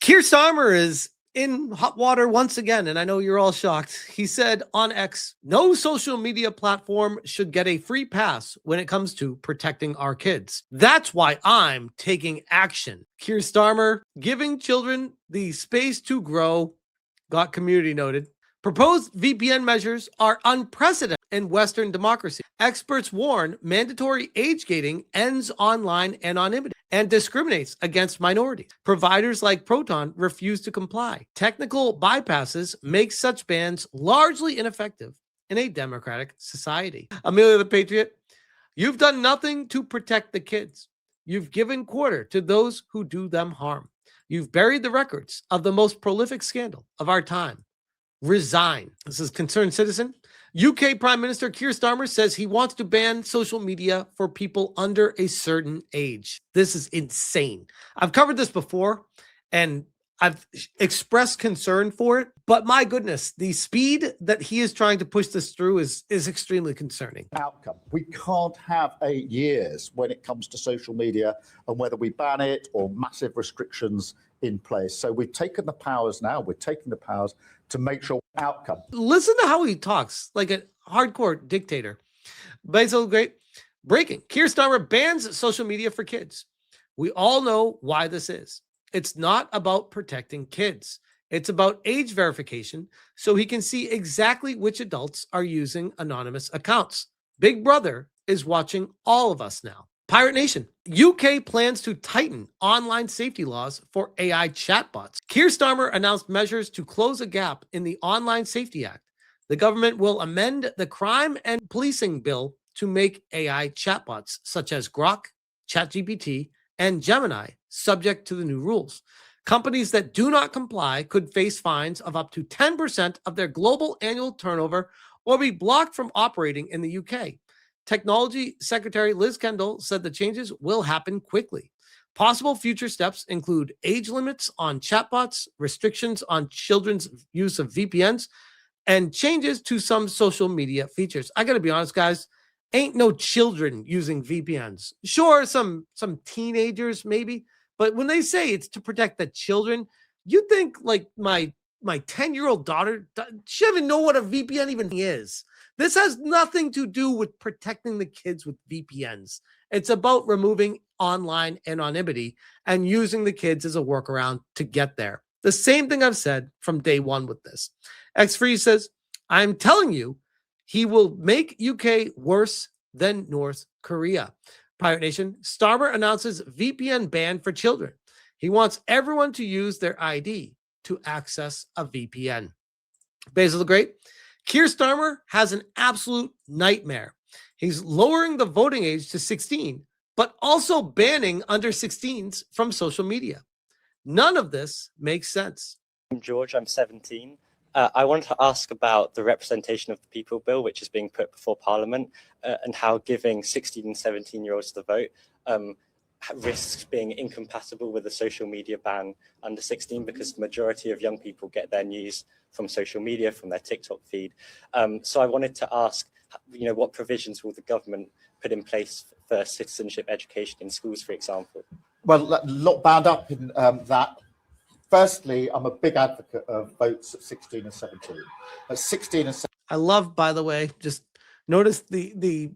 Keir Starmer is in hot water once again, and I know you're all shocked. He said on X, no social media platform should get a free pass when it comes to protecting our kids. That's why I'm taking action. Keir Starmer giving children the space to grow, got community noted. Proposed VPN measures are unprecedented in Western democracy. Experts warn mandatory age gating ends online anonymity and discriminates against minorities. Providers like Proton refuse to comply. Technical bypasses make such bans largely ineffective in a democratic society. Amelia the Patriot, you've done nothing to protect the kids. You've given quarter to those who do them harm. You've buried the records of the most prolific scandal of our time. Resign. This is Concerned Citizen. UK Prime Minister Keir Starmer says he wants to ban social media for people under a certain age. This is insane. I've covered this before and I've expressed concern for it, but my goodness, the speed that he is trying to push this through is extremely concerning. Outcome. We can't have 8 years when it comes to social media and whether we ban it or massive restrictions in place. So we've taken the powers now. We're taking the powers to make sure outcome. Listen to how he talks like a hardcore dictator. Basil Great. Breaking. Keir Starmer bans social media for kids. We all know why this is. It's not about protecting kids. It's about age verification so he can see exactly which adults are using anonymous accounts. Big Brother is watching all of us now. Pirate Nation. UK plans to tighten online safety laws for AI chatbots. Keir Starmer announced measures to close a gap in the Online Safety Act. The government will amend the Crime and Policing Bill to make AI chatbots such as Grok, ChatGPT, and Gemini subject to the new rules. Companies that do not comply could face fines of up to 10% of their global annual turnover or be blocked from operating in the UK. Technology Secretary Liz Kendall said the changes will happen quickly. Possible future steps include age limits on chatbots, restrictions on children's use of VPNs, and changes to some social media features. I got to be honest, guys, ain't no children using VPNs. Sure, some teenagers maybe, but when they say it's to protect the children, you think like my 10-year-old daughter, she doesn't even know what a VPN even is. This has nothing to do with protecting the kids with VPNs. It's about removing online anonymity and using the kids as a workaround to get there. The same thing I've said from day one with this. X-Free says, I'm telling you, he will make UK worse than North Korea. Pirate Nation, Starmer announces VPN ban for children. He wants everyone to use their ID to access a VPN. Basil the Great, Keir Starmer has an absolute nightmare. He's lowering the voting age to 16, but also banning under 16s from social media. None of this makes sense. I'm George, I'm 17. I wanted to ask about the representation of the people bill, which is being put before Parliament, and how giving 16 and 17-year-olds the vote risks being incompatible with a social media ban under 16, because the majority of young people get their news from social media, from their TikTok feed. So I wanted to ask, what provisions will the government put in place for citizenship education in schools, for example? Well, a lot bound up in that. Firstly, I'm a big advocate of votes at 16 and 17. At 16 and 17. I love, by the way, just notice the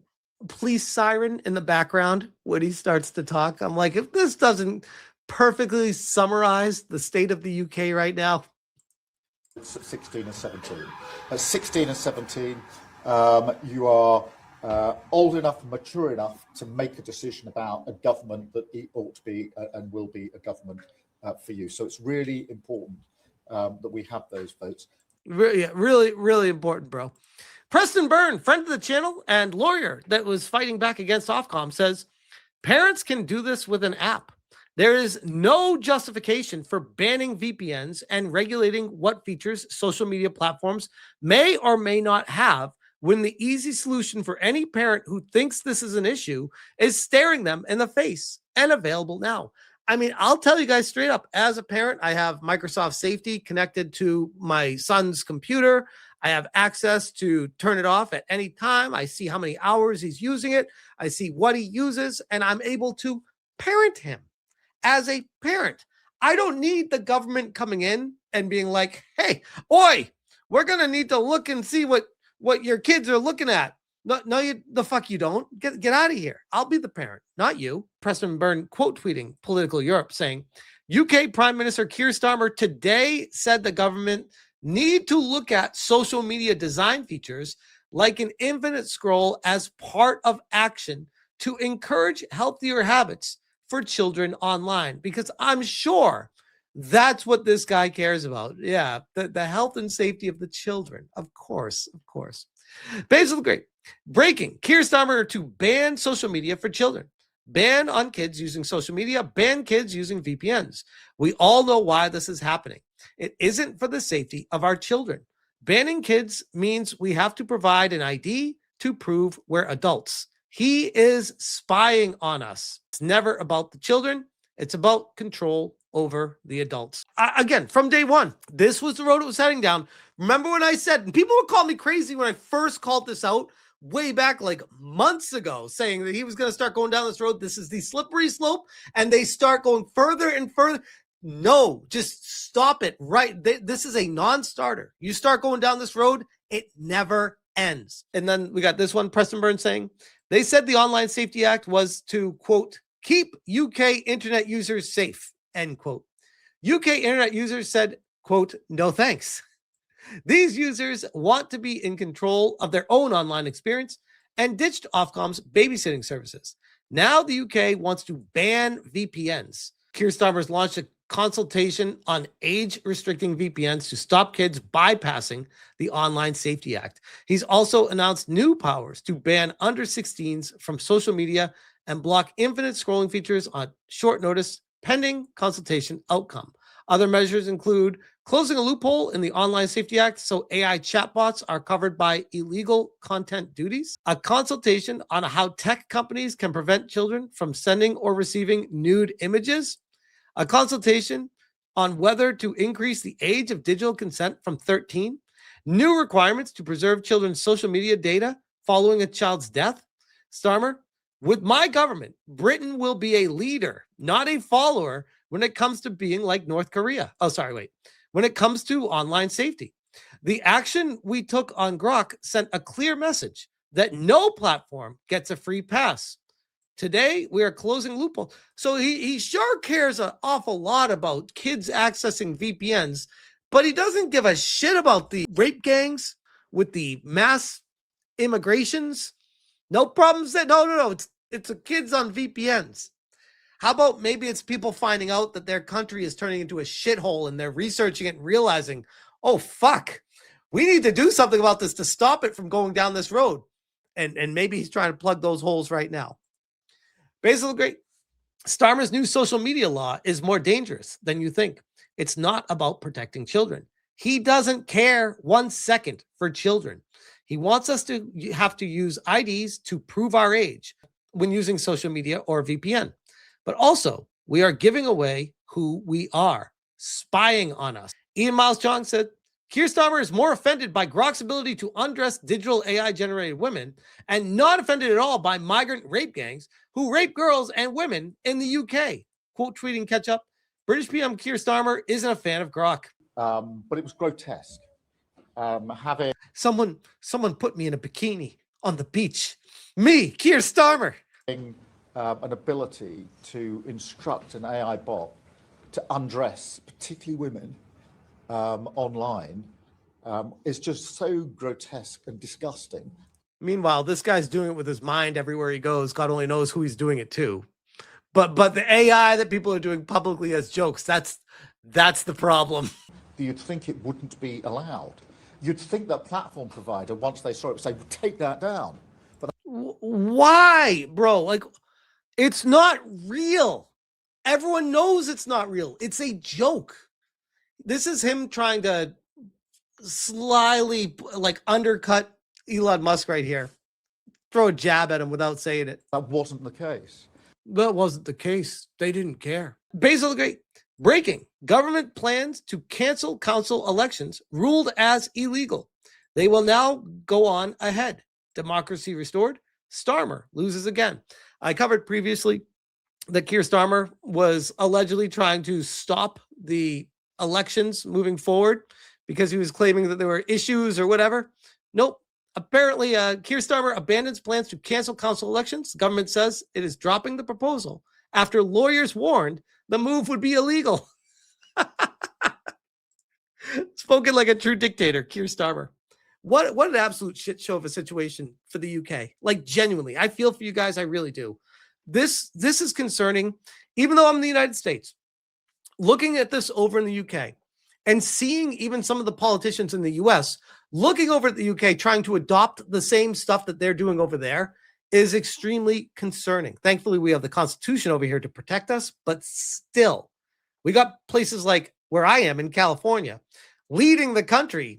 police siren in the background when he starts to talk. I'm like, if this doesn't perfectly summarize the state of the UK right now. At 16 and 17. At 16 and 17, you are old enough and mature enough to make a decision about a government that it ought to be and will be a government for you. So it's really important that we have those votes. Really, really important, bro. Preston Byrne, friend of the channel and lawyer that was fighting back against Ofcom, says parents can do this with an app. There is no justification for banning VPNs and regulating what features social media platforms may or may not have, when the easy solution for any parent who thinks this is an issue is staring them in the face and available now. I mean, I'll tell you guys straight up, as a parent, I have Microsoft Safety connected to my son's computer. I have access to turn it off at any time. I see how many hours he's using it. I see what he uses, and I'm able to parent him. As a parent, I don't need the government coming in and being like, hey, oi, we're going to need to look and see what your kids are looking at. No, the fuck you don't. Get out of here. I'll be the parent, not you. Preston Byrne quote tweeting Political Europe saying, UK Prime Minister Keir Starmer today said the government need to look at social media design features like an infinite scroll as part of action to encourage healthier habits for children online, because I'm sure that's what this guy cares about. Yeah, the health and safety of the children. Of course. Basil Great. Breaking. Keir Starmer to ban social media for children. Ban on kids using social media. Ban kids using VPNs. We all know why this is happening. It isn't for the safety of our children. Banning kids means we have to provide an ID to prove we're adults. He is spying on us. It's never about the children. It's about control over the adults. Again, from day one, this was the road it was heading down. Remember when I said, and people would call me crazy when I first called this out way back like months ago, saying that he was going to start going down this road. This is the slippery slope, and they start going further and further. No, just stop it right. This is a non-starter. You start going down this road, it never ends. And then we got this one, Preston Byrne saying, they said the Online Safety Act was to, quote, keep UK internet users safe, end quote. UK internet users said, quote, no thanks. These users want to be in control of their own online experience and ditched Ofcom's babysitting services. Now the UK wants to ban VPNs. Keir Starmer's launched a consultation on age-restricting VPNs to stop kids bypassing the Online Safety Act. He's also announced new powers to ban under 16s from social media and block infinite scrolling features on short notice, pending consultation outcome. Other measures include closing a loophole in the Online Safety Act so AI chatbots are covered by illegal content duties, a consultation on how tech companies can prevent children from sending or receiving nude images, a consultation on whether to increase the age of digital consent from 13, new requirements to preserve children's social media data following a child's death. Starmer, with my government, Britain will be a leader, not a follower, when it comes to being like North Korea. When it comes to online safety. The action we took on Grok sent a clear message that no platform gets a free pass. Today, we are closing loopholes. So he sure cares an awful lot about kids accessing VPNs, but he doesn't give a shit about the rape gangs with the mass immigrations. No problems there. No. It's the kids on VPNs. How about maybe it's people finding out that their country is turning into a shithole and they're researching it and realizing, oh, fuck, we need to do something about this to stop it from going down this road. And maybe he's trying to plug those holes right now. Basil Great. Starmer's new social media law is more dangerous than you think. It's not about protecting children. He doesn't care 1 second for children. He wants us to have to use IDs to prove our age when using social media or VPN. But also, we are giving away who we are, spying on us. Ian Miles Chong said, Keir Starmer is more offended by Grok's ability to undress digital AI-generated women and not offended at all by migrant rape gangs who rape girls and women in the UK. Quote tweeting catch up, British PM Keir Starmer isn't a fan of Grok. But it was grotesque. Someone put me in a bikini on the beach. Me, Keir Starmer. An ability to instruct an AI bot to undress, particularly women, online, is just so grotesque and disgusting. Meanwhile, this guy's doing it with his mind everywhere he goes. God only knows who he's doing it to. But the AI that people are doing publicly as jokes, that's the problem. You'd think it wouldn't be allowed. You'd think that platform provider, once they saw it, would say, take that down. But why, bro? Like, it's not real. Everyone knows it's not real. It's a joke. This is him trying to slyly like undercut Elon Musk right here. Throw a jab at him without saying it. That wasn't the case. That wasn't the case. They didn't care. Basil the Great. Breaking. Government plans to cancel council elections ruled as illegal. They will now go on ahead. Democracy restored. Starmer loses again. I covered previously that Keir Starmer was allegedly trying to stop the elections moving forward because he was claiming that there were issues or whatever. Nope. Apparently, Keir Starmer abandons plans to cancel council elections. The government says it is dropping the proposal after lawyers warned the move would be illegal. Spoken like a true dictator, Keir Starmer. What an absolute shit show of a situation for the UK. Like, genuinely, I feel for you guys. I really do. This is concerning, even though I'm in the United States. Looking at this over in the UK and seeing even some of the politicians in the US looking over at the UK trying to adopt the same stuff that they're doing over there is extremely concerning. Thankfully, we have the Constitution over here to protect us, but still, we got places like where I am in California leading the country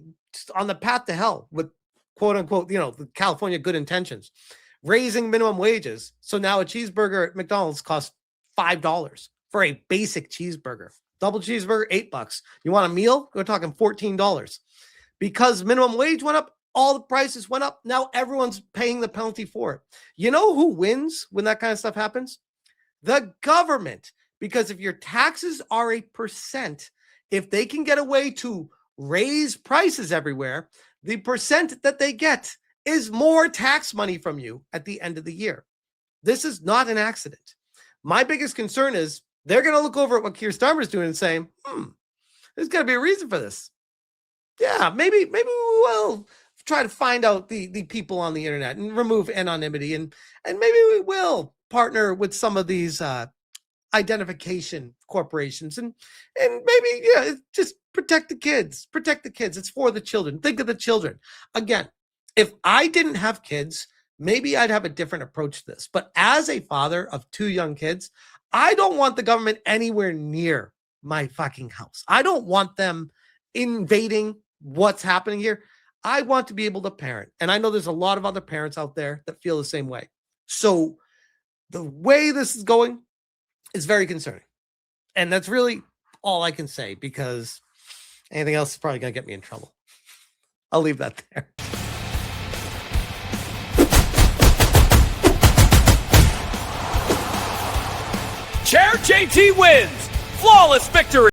on the path to hell with quote unquote, the California good intentions, raising minimum wages. So now a cheeseburger at McDonald's costs $5 for a basic cheeseburger. Double cheeseburger, $8. You want a meal? We're talking $14. Because minimum wage went up, all the prices went up. Now everyone's paying the penalty for it. You know who wins when that kind of stuff happens? The government. Because if your taxes are a percent, if they can get away to raise prices everywhere, the percent that they get is more tax money from you at the end of the year. This is not an accident. My biggest concern is they're going to look over at what Keir Starmer is doing and saying, there's got to be a reason for this. Yeah, maybe we will try to find out the people on the internet and remove anonymity, and maybe we will partner with some of these identification corporations and maybe just protect the kids. It's for the children. Think of the children. Again, if I didn't have kids, maybe I'd have a different approach to this. But as a father of 2 young kids, I don't want the government anywhere near my fucking house. I don't want them invading what's happening here. I want to be able to parent. And I know there's a lot of other parents out there that feel the same way. So the way this is going is very concerning. And that's really all I can say, because anything else is probably going to get me in trouble. I'll leave that there. Chair JT wins. Flawless victory.